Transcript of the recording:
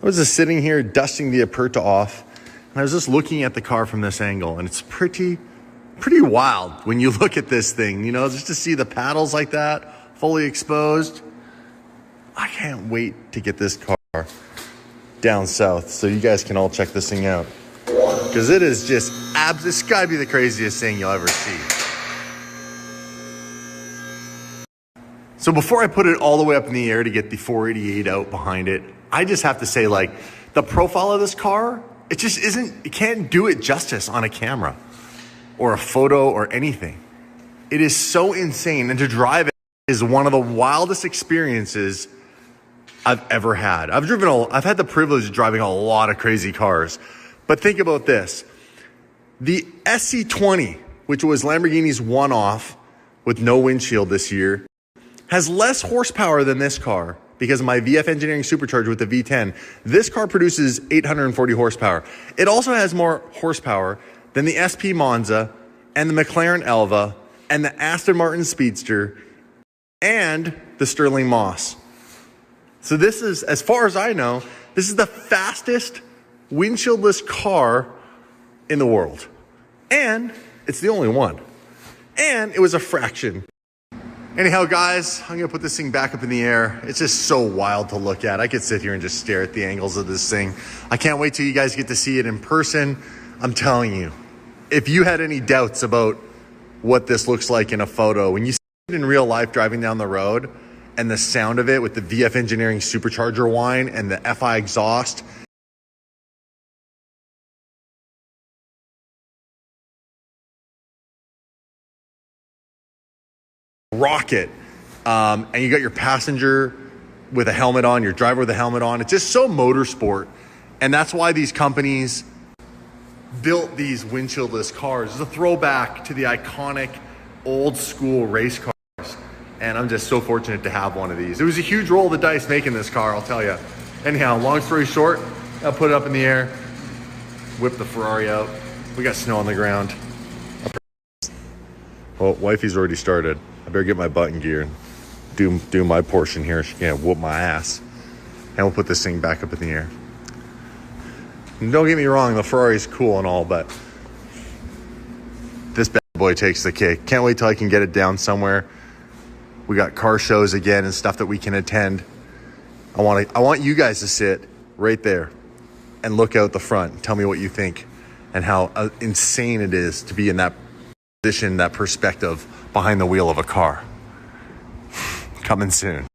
I was just sitting here dusting the Aperta off, and I was just looking at the car from this angle, and it's pretty wild when you look at this thing, you know, just to see the paddles like that, fully exposed. I can't wait to get this car down south so you guys can all check this thing out. Because it is just, it's gotta be the craziest thing you'll ever see. So before I put it all the way up in the air to get the 488 out behind it, I just have to say, like, the profile of this car, it just isn't, it can't do it justice on a camera or a photo or anything. It is so insane, and to drive it is one of the wildest experiences I've ever had. I've had the privilege of driving a lot of crazy cars, but think about this. The SC20, which was Lamborghini's one-off with no windshield this year, has less horsepower than this car because of my VF Engineering supercharger with the V10. This car produces 840 horsepower. It also has more horsepower than the SP Monza and the McLaren Elva and the Aston Martin Speedster and the Sterling Moss. So this is, as far as I know, this is the fastest windshieldless car in the world. And it's the only one. And it was a fraction. Anyhow, guys, I'm gonna put this thing back up in the air. It's just so wild to look at. I could sit here and just stare at the angles of this thing. I can't wait till you guys get to see it in person. I'm telling you, if you had any doubts about what this looks like in a photo, when you see it in real life driving down the road and the sound of it with the VF Engineering supercharger whine and the FI exhaust, rocket, and you got your passenger with a helmet on, your driver with a helmet on. It's just so motorsport, and that's why these companies built these windshieldless cars. It's a throwback to the iconic old school race cars, and I'm just so fortunate to have one of these. It was a huge roll of the dice making this car, I'll tell you. Anyhow, long story short, I'll put it up in the air, whip the Ferrari out. We got snow on the ground. Well, wifey's already started. I better get my button gear and do my portion here. She can't whoop my ass. And we'll put this thing back up in the air. And don't get me wrong, the Ferrari's cool and all, but this bad boy takes the cake. Can't wait till I can get it down somewhere. We got car shows again and stuff that we can attend. I want you guys to sit right there and look out the front and tell me what you think and how insane it is to be in that position, that perspective behind the wheel of a car. Coming soon.